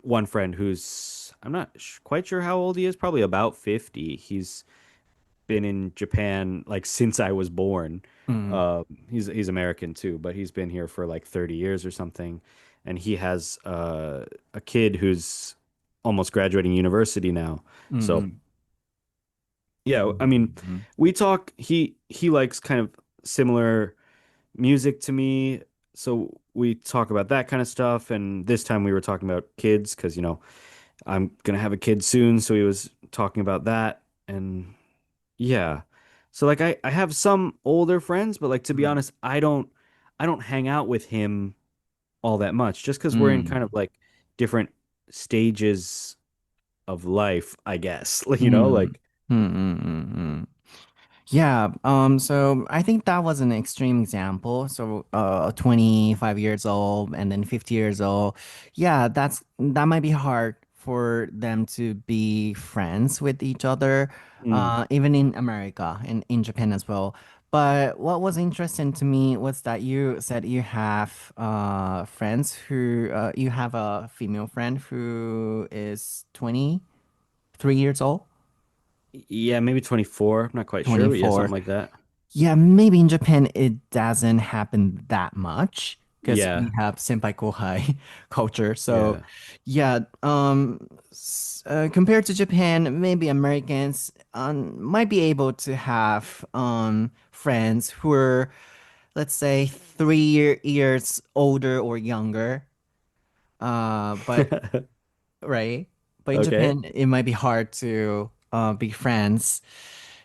one friend who's, I'm not quite sure how old he is, probably about 50. He's been in Japan like since I was born. mm, He's American too, but he's been here for like 30 years or something. And he has a kid who's almost graduating university now. So mm, yeah, I mean, mm, we talk. He likes kind of similar music to me, so we talk about that kind of stuff. And this time we were talking about kids because I'm gonna have a kid soon, so he was talking about that. And yeah, so like I have some older friends, but like to be mm, honest, I don't hang out with him all that much just because we're in kind mm, of like different stages of life, I guess. mm, Like. mm. Yeah, so I think that was an extreme example. So, 25 years old and then 50 years old. Yeah, that might be hard for them to be friends with each other, Mm. even in America and in Japan as well. But what was interesting to me was that you said you have friends who you have a female friend who is 23 years old, Yeah, maybe 24. I'm not quite sure, but yeah, 24. something like that. Yeah, maybe in Japan it doesn't happen that much because we Yeah. have senpai kohai culture. So, Yeah. yeah, compared to Japan, maybe Americans might be able to have friends who are, let's say, years older or younger. But right, but in Okay. Japan, it might be hard to be friends.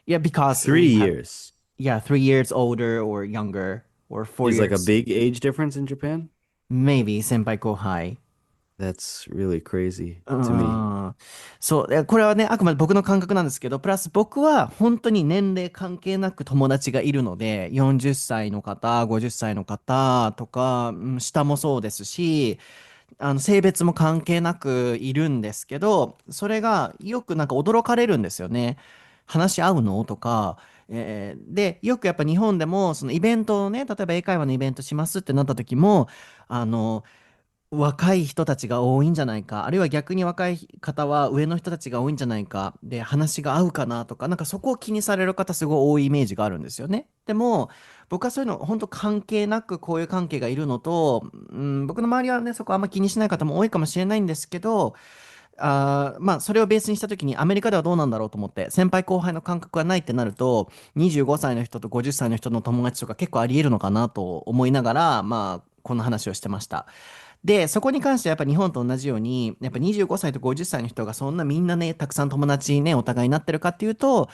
Yeah, because Three we have years yeah, 3 years older or younger, or four is like a years, big age difference in Japan. maybe senpai kohai. That's really crazy う to me. んそう、これはね、あくまで僕の感覚なんですけど、プラス僕は本当に年齢関係なく友達がいるので、40歳の方、50歳の方とか、下もそうですし、性別も関係なくいるんですけど、それがよくなんか驚かれるんですよね。話し合うのとか、で、よくやっぱ日本でも、そのイベントをね、例えば英会話のイベントしますってなった時も、あの、若い人たちが多いんじゃないか、あるいは逆に若い方は上の人たちが多いんじゃないか、で、話が合うかなとか、なんかそこを気にされる方すごい多いイメージがあるんですよね。でも、僕はそういうの本当関係なくこういう関係がいるのと、僕の周りはね、そこあんま気にしない方も多いかもしれないんですけど、まあ、それをベースにしたときにアメリカではどうなんだろうと思って、先輩後輩の感覚がないってなると、25歳の人と50歳の人の友達とか結構あり得るのかなと思いながら、まあ、この話をしてました。で、そこに関してはやっぱ日本と同じように、やっぱ25歳と50歳の人がそんなみんなね、たくさん友達ね、お互いになってるかっていうと、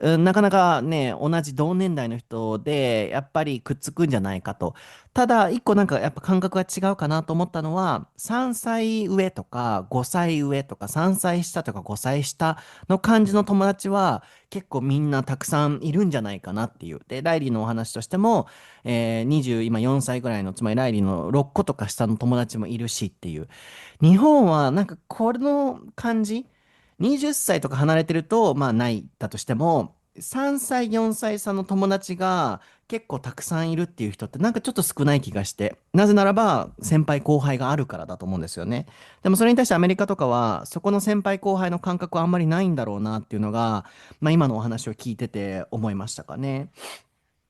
なかなかね、同じ同年代の人で、やっぱりくっつくんじゃないかと。ただ、一個なんかやっぱ感覚が違うかなと思ったのは、3歳上とか5歳上とか3歳下とか5歳下の感じの友達は結構みんなたくさんいるんじゃないかなっていう。で、ライリーのお話としても、20、今4歳ぐらいの、つまりライリーの6個とか下の友達もいるしっていう。日本はなんかこの感じ、20歳とか離れてると、まあないだとしても、3歳、4歳差の友達が結構たくさんいるっていう人ってなんかちょっと少ない気がして、なぜならば先輩後輩があるからだと思うんですよね。でもそれに対してアメリカとかは、そこの先輩後輩の感覚はあんまりないんだろうなっていうのが、まあ今のお話を聞いてて思いましたかね。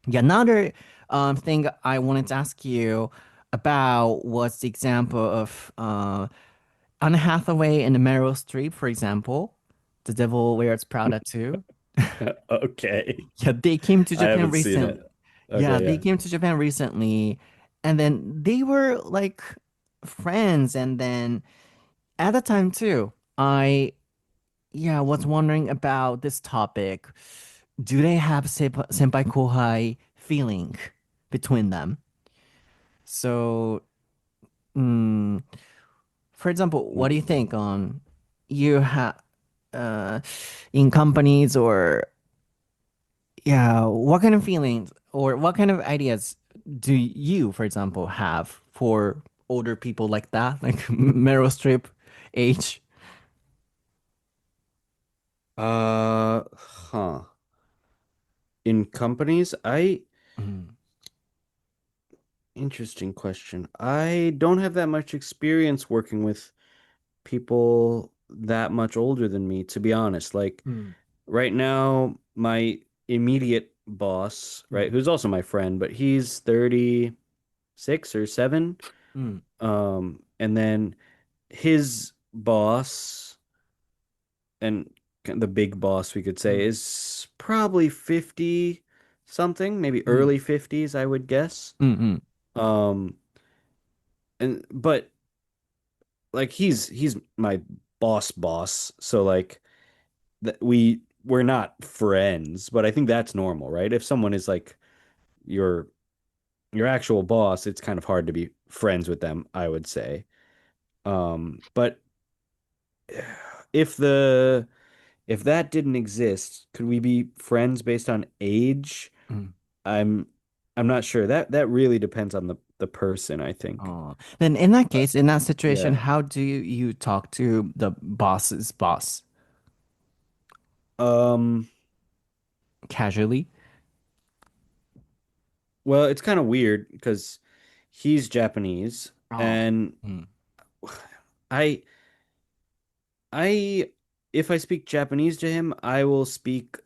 Yeah, another thing I wanted to ask you about was the example of Anne Hathaway and Meryl Streep, for example. The Devil Wears Prada too. Okay. Yeah, they came to I Japan haven't seen recently. it. Yeah, Okay, they yeah. came to Japan recently, and then they were like friends. And then at the time too, I yeah was wondering about this topic. Do they have senpai kohai feeling between them? So, mm, for example, what do you think on you have uh, in companies or yeah, what kind of feelings or what kind of ideas do you, for example, have for older people like that, like Meryl Streep age? Huh. In companies, I Mm, interesting question. I don't have that much experience working with people that much older than me, to be honest. Like mm, right now, my immediate boss, right, mm, who's also my friend, but he's 36 or 7. mm, And then his boss and the big boss, we could say, mm, is probably 50 something, maybe mm, early 50s, I would guess. mm, mm, Um, and but like he's my boss, so like that we're not friends, but I think that's normal, right? If someone is like your your actual boss, it's kind of hard to be friends with them, I would say. But if the if that didn't exist, could we be friends based on age? mm, I'm I'm not sure. That really depends on the person, I think. Oh. Then in that But case, in that situation, yeah. how do you talk to the boss's boss? Um, Casually? well, it's kind of weird because he's Japanese Oh. and Mm. I I if I speak Japanese to him, I will speak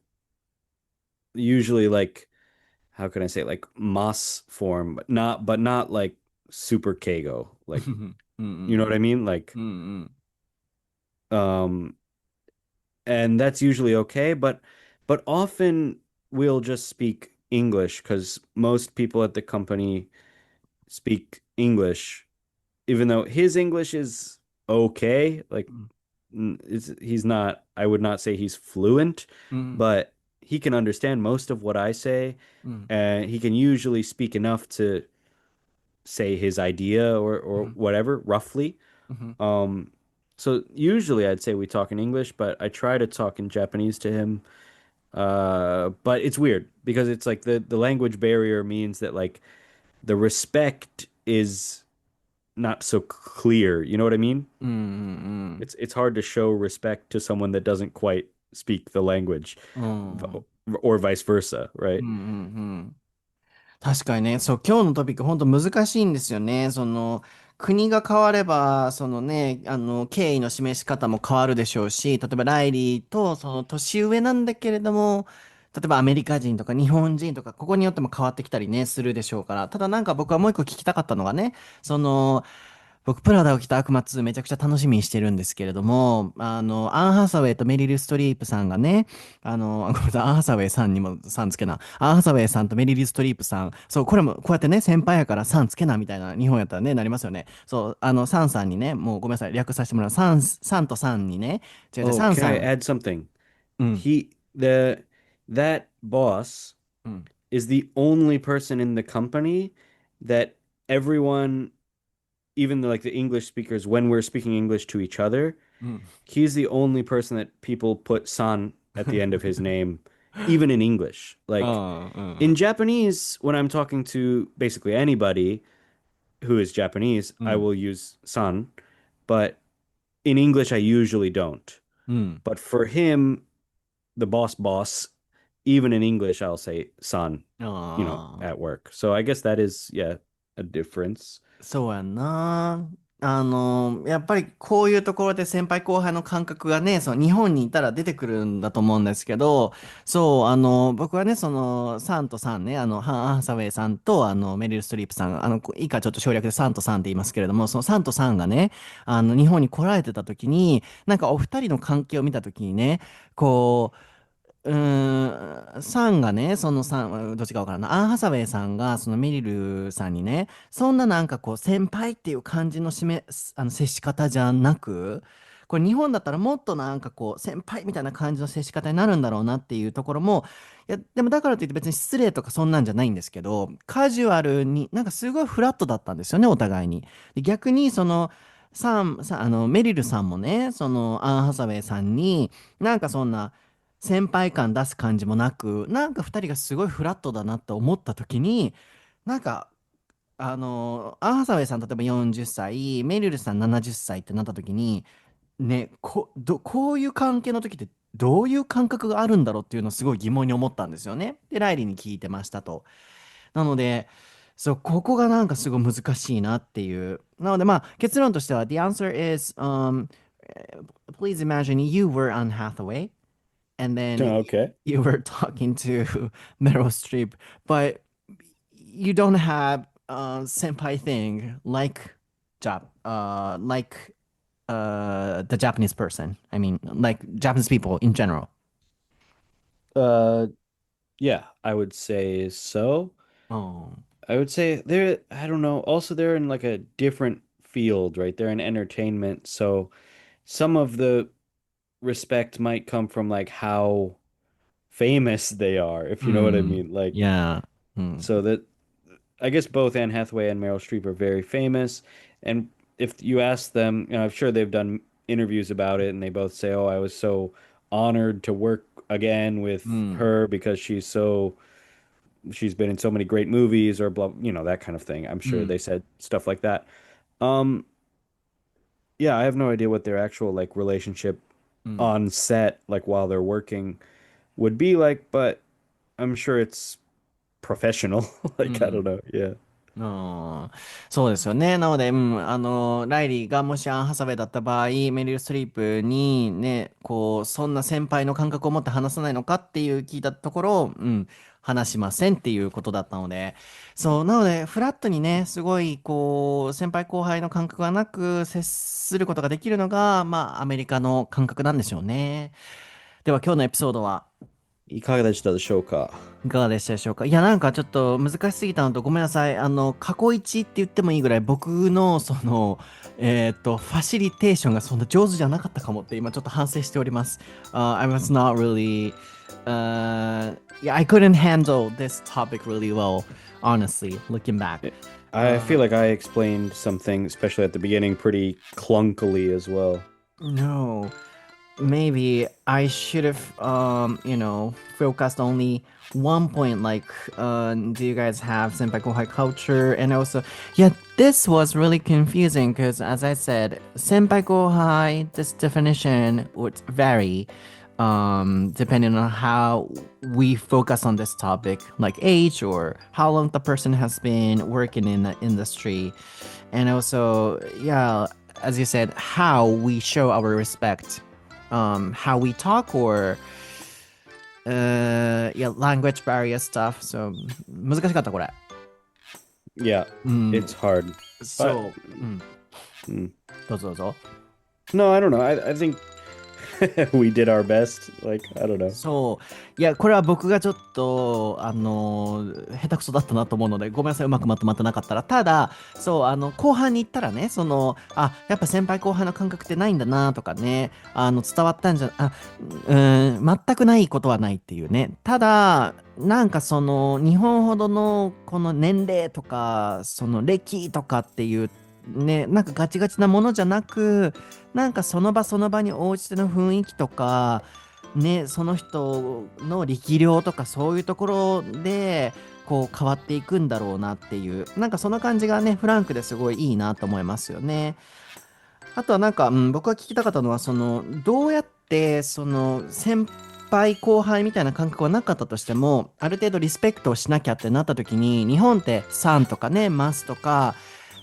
usually like how can I say like mas form, but not like super keigo. Like you know Mm-mm. what I mean? Like Mm-mm. um and that's usually okay, but often we'll just speak English because most people at the company speak English, even though his English is okay. Like he's not, I would not say he's fluent, Mm-mm. but he can understand most of what I say, Mm-mm. and he can usually speak enough to say his idea or Mm-mm. whatever, roughly. Mm-mm. Um, so usually I'd say we talk in English, but I try to talk in Japanese to him. But it's weird because it's like the language barrier means that like the respect is not so clear. You know what I mean? Mm-mm. It's hard to show respect to someone that doesn't quite speak the language, Mm-mm. or vice versa, right? 確かにね、そう、今日のトピック、本当難しいんですよね。国が変われば、敬意の示し方も変わるでしょうし、例えばライリーと、年上なんだけれども、例えばアメリカ人とか日本人とか、ここによっても変わってきたりね、するでしょうから。ただなんか僕はもう一個聞きたかったのがね、その、僕、プラダを着た悪魔2めちゃくちゃ楽しみにしてるんですけれども、アン・ハサウェイとメリル・ストリープさんがね、ごめんなさい、アン・ハサウェイさんにもさんつけな。アン・ハサウェイさんとメリル・ストリープさん、そう、これもこうやってね、先輩やからさんつけなみたいな、日本やったらね、なりますよね。そう、サンさんにね、もうごめんなさい、略させてもらう。サンとサンにね、違う違う、Oh, サン can さ I ん、add something? うん、He the that boss うん、is the only person in the company that everyone, even like the English speakers, when we're speaking English to each other, うん。he's the only person that people put san at the end of his name, even in English. う Like ん、うん、in Japanese, when I'm talking to basically anybody who is Japanese, う I ん、will use san, but in English, I usually don't. うん。But for him, the boss, even in English, I'll say san, ああ。at work. So I guess that is, yeah, a difference. そうやんな。やっぱりこういうところで先輩後輩の感覚がね、日本にいたら出てくるんだと思うんですけど、そう、僕はね、サンとサンね、ハンサウェイさんと、メリル・ストリープさん、以下ちょっと省略でサンとサンって言いますけれども、そのサンとサンがね、日本に来られてた時に、なんかお二人の関係を見た時にね、こう、サンがね、そのサン、どっちかわからんな。アン・ハサウェイさんが、そのメリルさんにね、そんななんかこう、先輩っていう感じの接し方じゃなく、これ日本だったらもっとなんかこう、先輩みたいな感じの接し方になるんだろうなっていうところも、いや、でもだからといって別に失礼とかそんなんじゃないんですけど、カジュアルに、なんかすごいフラットだったんですよね、お互いに。で逆に、メリルさんもね、アン・ハサウェイさんに、なんかそんな、先輩感出す感じもなく、なんか二人がすごいフラットだなって思った時に、なんか、アン・ハサウェイさん例えば40歳、メリルさん70歳ってなった時に、ね、こういう関係の時ってどういう感覚があるんだろうっていうのをすごい疑問に思ったんですよね。で、ライリーに聞いてましたと。なので、そう、ここがなんかすごい難しいなっていう。なのでまあ結論としては、The answer is, please imagine you were Anne Hathaway. And then Okay. you were talking to Meryl Streep, but you don't have senpai thing like the Japanese person. I mean, like Japanese people in general. Uh, yeah, I would say so. Oh. I would say I don't know. Also, they're in like a different field, right? They're in entertainment. So some of the respect might come from like how famous they are, if you know what I Mm. mean. Like, Yeah. Mm. so that I guess both Anne Hathaway and Meryl Streep are very famous. And if you ask them, I'm sure they've done interviews about it and they both say, "Oh, I was so honored to work again with Mm. her because she's so she's been in so many great movies or blah, that kind of thing. I'm sure they said stuff like that. Um, yeah, I have no idea what their actual like relationship うん。on set, like while they're working, would be like, but I'm sure it's professional. う Like, I don't ん。know. Yeah. うん、そうですよね。なので、ライリーがもしアン・ハサウェイだった場合、メリル・ストリープにね、こう、そんな先輩の感覚を持って話さないのかっていう聞いたところ、話しませんっていうことだったので、そう、なので、フラットにね、すごい、こう、先輩後輩の感覚がなく接することができるのが、アメリカの感覚なんでしょうね。では、今日のエピソードはいかがでしたでしょうか？いかがでしたでしょうか？いや、なんかちょっと難しすぎたのと、ごめんなさい。過去一って言ってもいいぐらい、僕の、ファシリテーションがそんな上手じゃなかったかもって、今ちょっと反省しております。I was not really, yeah, I couldn't handle this topic really well, honestly, looking back. I feel like I explained something, especially at the beginning, pretty clunkily as well. No. Maybe I should have, focused only one point, like, do you guys have senpai kohai culture? And also, yeah, this was really confusing because, as I said, senpai kohai, this definition would vary, depending on how we focus on this topic, like age or how long the person has been working in the industry. And also, yeah, as you said, how we show our respect, how we talk or yeah, language barrier stuff. So 難しかったこれ。Yeah, it's hard. そう。どうぞどうぞ。No, I don't know. I think we did our best. Like, I don't know. そう。いや、これは僕がちょっと、下手くそだったなと思うので、ごめんなさい、うまくまとまってなかったら。ただ、そう、後半に行ったらね、やっぱ先輩後輩の感覚ってないんだなとかね、伝わったんじゃ、全くないことはないっていうね。ただ、なんか日本ほどのこの年齢とか、歴とかっていうね、なんかガチガチなものじゃなく、なんかその場その場に応じての雰囲気とか、ね、その人の力量とかそういうところで、こう変わっていくんだろうなっていう、なんかその感じがね、フランクですごいいいなと思いますよね。あとはなんか、僕が聞きたかったのは、どうやって、先輩後輩みたいな感覚はなかったとしても、ある程度リスペクトをしなきゃってなった時に、日本ってさんとかね、ますとか、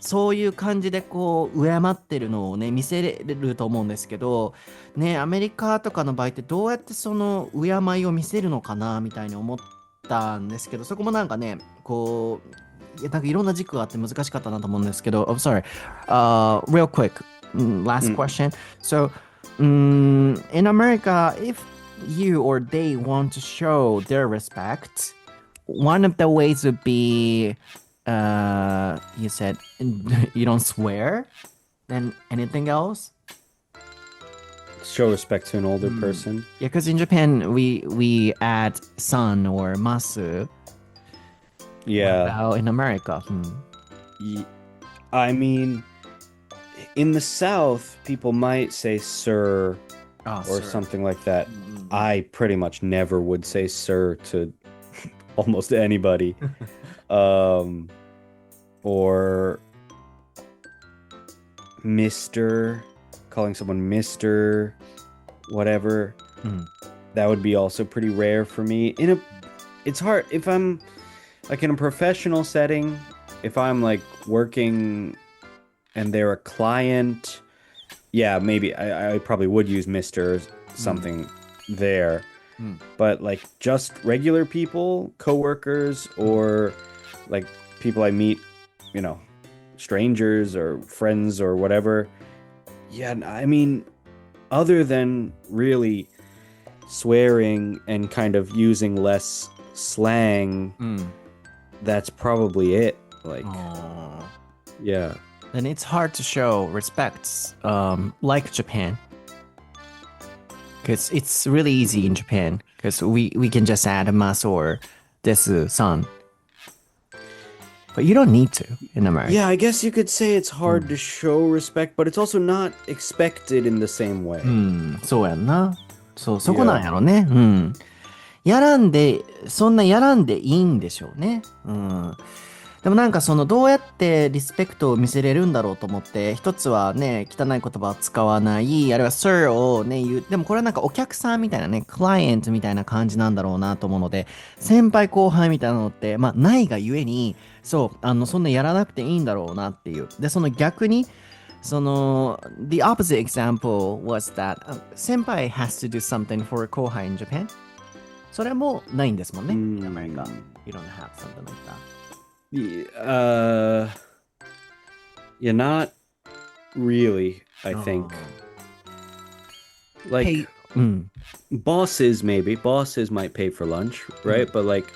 そういう感じでこう、敬ってるのをね、見せれると思うんですけど、ね、アメリカとかの場合ってどうやってその敬いを見せるのかな、みたいに思ったんですけど、そこもなんかね、こう、なんかいろんな軸があって難しかったなと思うんですけど、I'm sorry. Real quick, last question. So, in America, if you or they want to show their respect, one of the ways would be, you said you don't swear. Then anything else? Show respect to an older person. Yeah, because in Japan we add son or masu. What Yeah. about in America? I mean, in the South, people might say sir Oh, or sir. something like that. I pretty much never would say sir to almost anybody. Or Mr. Calling someone Mr. whatever. That would be also pretty rare for me. It's hard if I'm like in a professional setting, if I'm like working and they're a client, yeah, maybe I probably would use Mr. or something there. But like just regular people, coworkers, or like people I meet, strangers or friends or whatever. Yeah, I mean, other than really swearing and kind of using less slang, that's probably it. Like, yeah. Then it's hard to show respect, like Japan. Because it's really easy in Japan. Because we can just add a mas or desu san. But you don't need to in America. Yeah, I guess you could say it's hard to show respect, but it's also not expected in the same way. そうやんな。そこなんやろね。いそんなやらんでいいんでしょうね。うん。でもなんかそのどうやってリスペクトを見せれるんだろうと思って、一つはね、汚い言葉を使わない、あるいは Sir をね、言う。でもこれはなんかお客さんみたいなね、クライエントみたいな感じなんだろうなと思うので、先輩後輩みたいなのって、まあないがゆえに、そう、そんなやらなくていいんだろうなっていう。で、その逆に、the opposite example was that、先輩 has to do something for 後輩 in Japan。それもないんですもんね。アメリカ。You don't have something like that. Yeah, not really, I think. Like, Hey, うん。bosses might pay for lunch, right? But like,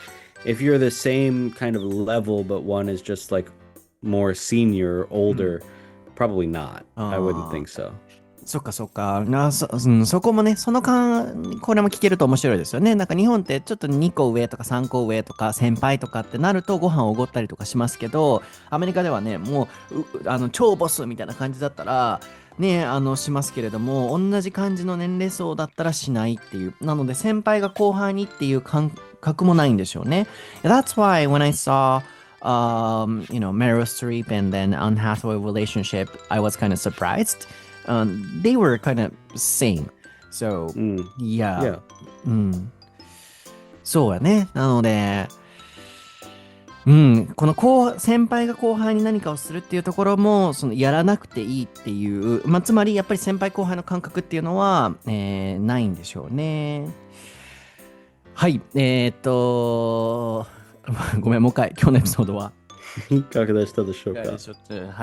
if you're the same kind of level, but one is just like more senior, older, probably not. I wouldn't think so. そっかそっか。そこもね、これも聞けると面白いですよね。なんか日本ってちょっと2個上とか3個上とか先輩とかってなるとご飯をおごったりとかしますけど、アメリカではね、もう、超ボスみたいな感じだったら、ね、しますけれども、同じ感じの年齢層だったらしないっていう。なので先輩が後輩にっていう感覚もないんでしょうね。That's why when I saw Meryl Streep and then Anne Hathaway relationship, I was kind of surprised. They were kind of same. So, yeah. うん。そうやね。なので、この先輩が後輩に何かをするっていうところも、やらなくていいっていう、つまりやっぱり先輩後輩の感覚っていうのは、ないんでしょうね。はい。ごめん、もう一回、今日のエピソードは。いかがでしたでしょうか。は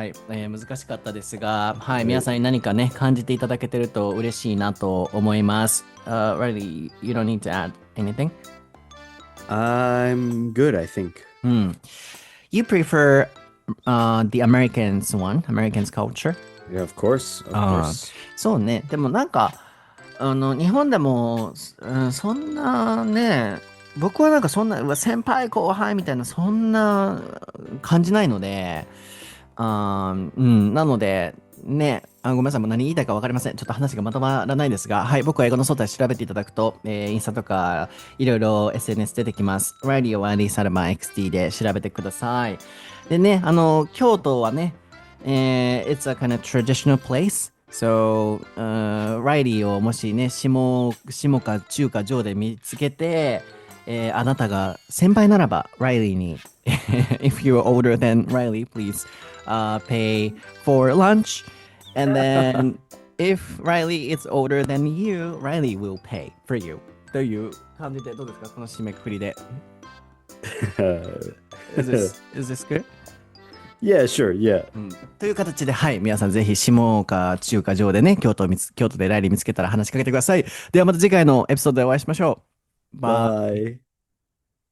い、難しかったですが、はい、皆さんに何かね、感じていただけてると嬉しいなと思います。Riley, you don't need to add anything? I'm good, I think. You prefer the Americans culture? Yeah, of course, of course. そうね、でもなんか、日本でも、そんなね、僕はなんかそんな、先輩後輩みたいな、そんな感じないので、なので、ね、ごめんなさい、もう何言いたいか分かりません。ちょっと話がまとまらないですが、はい、僕は英語のソータで調べていただくと、インスタとか、いろいろ SNS 出てきます。Radio はリーサルマ XT で調べてください。でね、京都はね、it's a kind of traditional place.So, ライリーをもしね、下か中か上で見つけて、あなたが先輩ならば、ライリーに、if you're older than Riley, please pay for lunch. And then, if Riley is older than you, Riley will pay for you. という感じで、どうですかこの締めくくりで。is this good?Yeah, sure, yeah. という形で、はい、皆さんぜひ下か中か上でね、京都でライリー見つけたら話しかけてください。ではまた次回のエピソードでお会いしましょう。バイ。